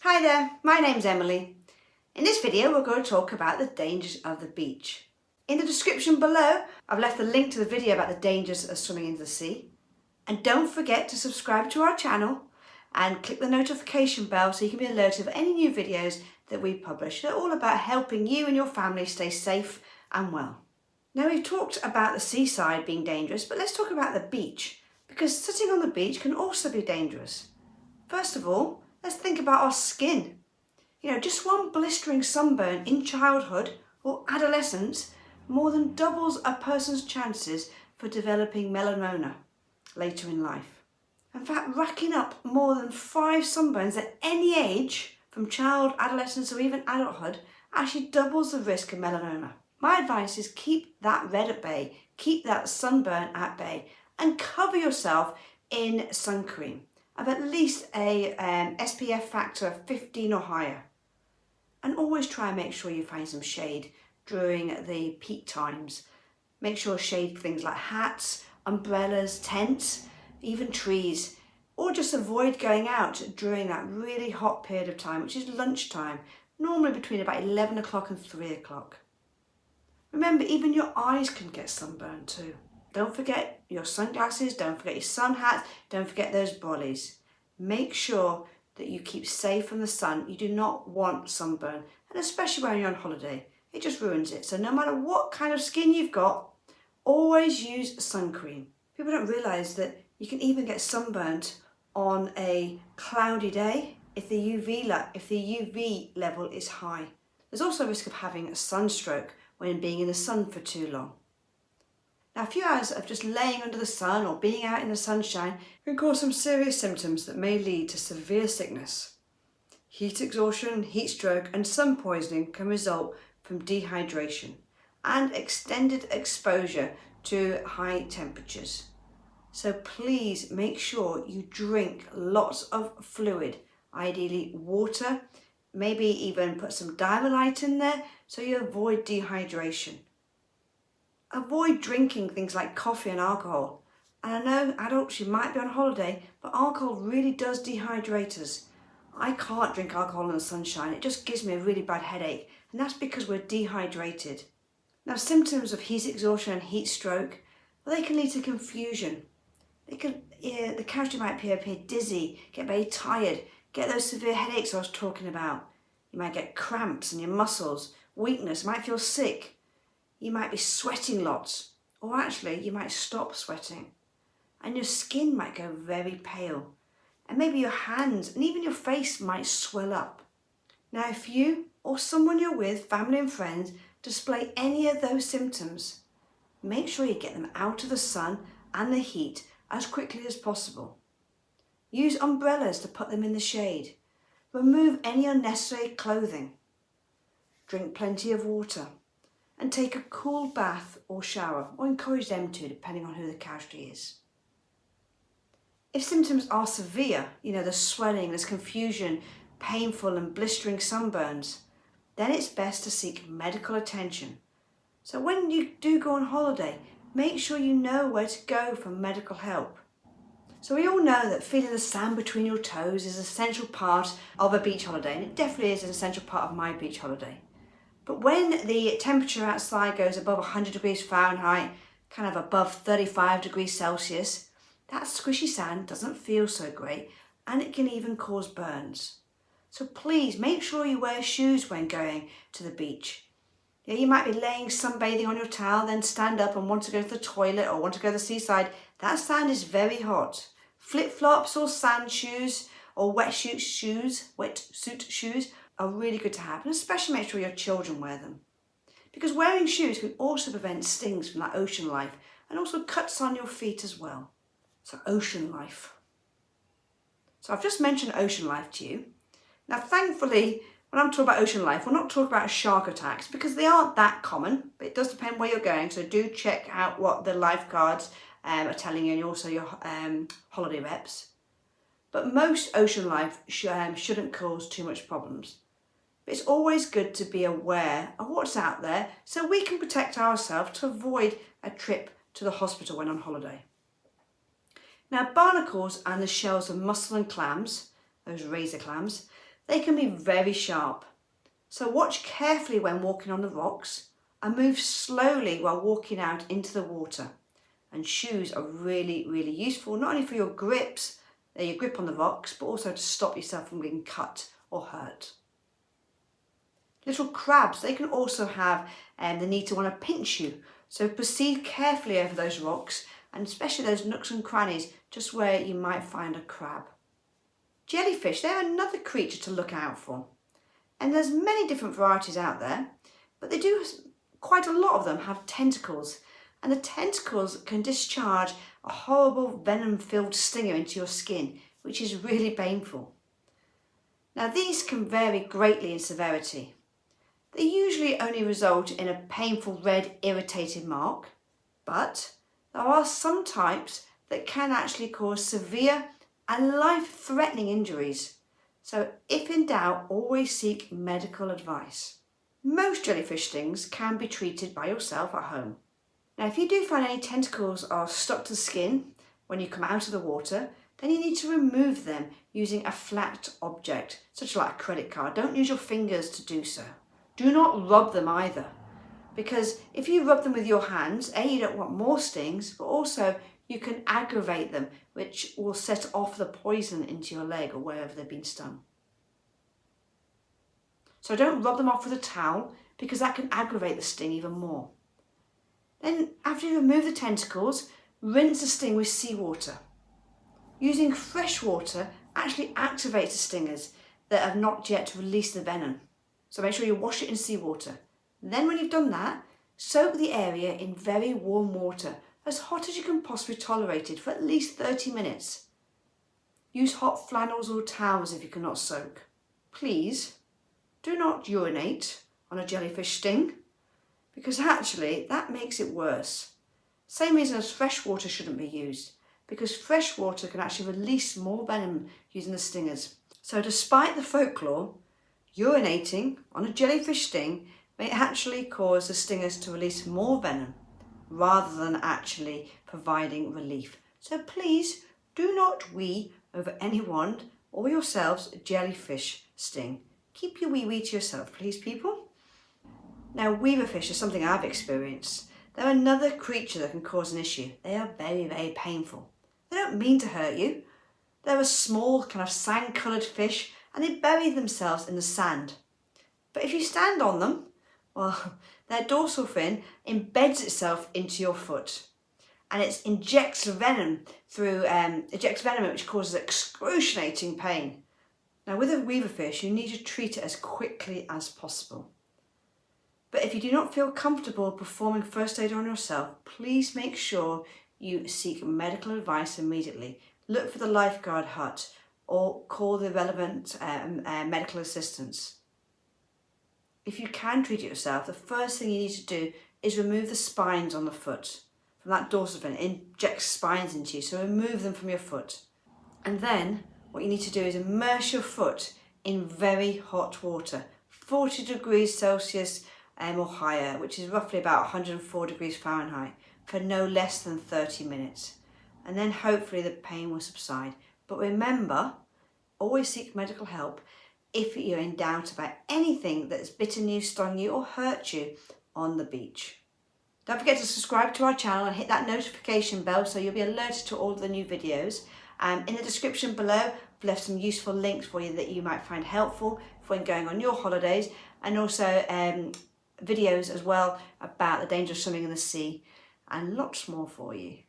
Hi there, my name's Emily. In this video we're going to talk about the dangers of the beach. In the description below I've left a link to the video about the dangers of swimming into the sea. And don't forget to subscribe to our channel and click the notification bell so you can be alerted of any new videos that we publish. They're all about helping you and your family stay safe and well. Now we've talked about the seaside being dangerous, but let's talk about the beach, because sitting on the beach can also be dangerous. First of all, let's think about our skin. Just one blistering sunburn in childhood or adolescence more than doubles a person's chances for developing melanoma later in life. In fact, racking up more than 5 sunburns at any age, from child, adolescence or even adulthood, actually doubles the risk of melanoma. My advice is keep that red at bay, keep that sunburn at bay, and cover yourself in sun cream of at least a SPF factor of 15 or higher. And always try and make sure you find some shade during the peak times. Make sure shade things like hats, umbrellas, tents, even trees, or just avoid going out during that really hot period of time, which is lunchtime, normally between about 11 o'clock and 3 o'clock. Remember, even your eyes can get sunburned too. Don't forget your sunglasses, don't forget your sun hats, don't forget those brollies. Make sure that you keep safe from the sun. You do not want sunburn, and especially when you're on holiday, it just ruins it. So no matter what kind of skin you've got, always use sun cream. People don't realise that you can even get sunburnt on a cloudy day if the UV level is high. There's also a risk of having a sunstroke when being in the sun for too long. Now, a few hours of just laying under the sun or being out in the sunshine can cause some serious symptoms that may lead to severe sickness. Heat exhaustion, heat stroke and sun poisoning can result from dehydration and extended exposure to high temperatures. So please make sure you drink lots of fluid, ideally water, maybe even put some Diamylite in there so you avoid dehydration. Avoid drinking things like coffee and alcohol. And I know adults, you might be on holiday, but alcohol really does dehydrate us. I can't drink alcohol in the sunshine. It just gives me a really bad headache. And that's because we're dehydrated. Now, symptoms of heat exhaustion and heat stroke, well, they can lead to confusion. The casualty might appear dizzy, get very tired, get those severe headaches I was talking about. You might get cramps in your muscles, weakness, might feel sick. You might be sweating lots, or actually you might stop sweating. And your skin might go very pale. And maybe your hands and even your face might swell up. Now, if you or someone you're with, family and friends, display any of those symptoms, make sure you get them out of the sun and the heat as quickly as possible. Use umbrellas to put them in the shade. Remove any unnecessary clothing. Drink plenty of water. And take a cool bath or shower, or encourage them to, depending on who the casualty is. If symptoms are severe, there's swelling, there's confusion, painful and blistering sunburns, then it's best to seek medical attention. So when you do go on holiday, make sure you know where to go for medical help. So we all know that feeling the sand between your toes is an essential part of a beach holiday, and it definitely is an essential part of my beach holiday. But when the temperature outside goes above 100 degrees Fahrenheit, kind of above 35 degrees Celsius, that squishy sand doesn't feel so great, and it can even cause burns. So please make sure you wear shoes when going to the beach. You might be laying sunbathing on your towel, then stand up and want to go to the toilet or want to go to the seaside. That sand is very hot. Flip-flops or sand shoes or wetsuit shoes are really good to have, and especially make sure your children wear them. Because wearing shoes can also prevent stings from that ocean life and also cuts on your feet as well. So ocean life. So I've just mentioned ocean life to you. Now thankfully, when I'm talking about ocean life, we're not talking about shark attacks because they aren't that common, but it does depend where you're going. So do check out what the lifeguards are telling you, and also your holiday reps. But most ocean life shouldn't cause too much problems. But it's always good to be aware of what's out there so we can protect ourselves to avoid a trip to the hospital when on holiday. Now, barnacles and the shells of mussel and clams, those razor clams, They can be very sharp. So watch carefully when walking on the rocks and move slowly while walking out into the water. And shoes are really, really useful, not only for your grip on the rocks, but also to stop yourself from getting cut or hurt. Little crabs, they can also have the need to want to pinch you. So proceed carefully over those rocks, and especially those nooks and crannies, just where you might find a crab. Jellyfish, they're another creature to look out for. And there's many different varieties out there, but they do, quite a lot of them have tentacles. And the tentacles can discharge a horrible venom-filled stinger into your skin, which is really painful. Now these can vary greatly in severity. They usually only result in a painful red irritated mark, but there are some types that can actually cause severe and life-threatening injuries. So if in doubt, always seek medical advice. Most jellyfish stings can be treated by yourself at home. Now if you do find any tentacles are stuck to the skin when you come out of the water, then you need to remove them using a flat object, such like a credit card. Don't use your fingers to do so. Do not rub them either, because if you rub them with your hands, A, you don't want more stings, but also you can aggravate them, which will set off the poison into your leg or wherever they've been stung. So don't rub them off with a towel, because that can aggravate the sting even more. Then after you remove the tentacles, rinse the sting with seawater. Using fresh water actually activates the stingers that have not yet released the venom. So make sure you wash it in seawater. Then when you've done that, soak the area in very warm water, as hot as you can possibly tolerate it, for at least 30 minutes. Use hot flannels or towels if you cannot soak. Please do not urinate on a jellyfish sting, because actually that makes it worse. Same reason as fresh water shouldn't be used, because fresh water can actually release more venom using the stingers. So despite the folklore, urinating on a jellyfish sting may actually cause the stingers to release more venom rather than actually providing relief. So please do not wee over anyone or yourselves a jellyfish sting. Keep your wee to yourself, please, people. Now, weaverfish is something I've experienced. They're another creature that can cause an issue. They are very, very painful. They don't mean to hurt you. They're a small kind of sand-coloured fish, and they bury themselves in the sand. But if you stand on them, well, their dorsal fin embeds itself into your foot, and it injects venom which causes excruciating pain. Now with a weaverfish, you need to treat it as quickly as possible. But if you do not feel comfortable performing first aid on yourself, please make sure you seek medical advice immediately. Look for the lifeguard hut or call the relevant medical assistance. If you can treat it yourself, the first thing you need to do is remove the spines on the foot. From that dorsal fin, it injects spines into you, so remove them from your foot. And then what you need to do is immerse your foot in very hot water, 40 degrees Celsius or higher, which is roughly about 104 degrees Fahrenheit, for no less than 30 minutes. And then hopefully the pain will subside. But remember, always seek medical help if you're in doubt about anything that's bitten you, stung you or hurt you on the beach. Don't forget to subscribe to our channel and hit that notification bell so you'll be alerted to all the new videos. In the description below, I've left some useful links for you that you might find helpful when going on your holidays, and also videos as well about the danger of swimming in the sea and lots more for you.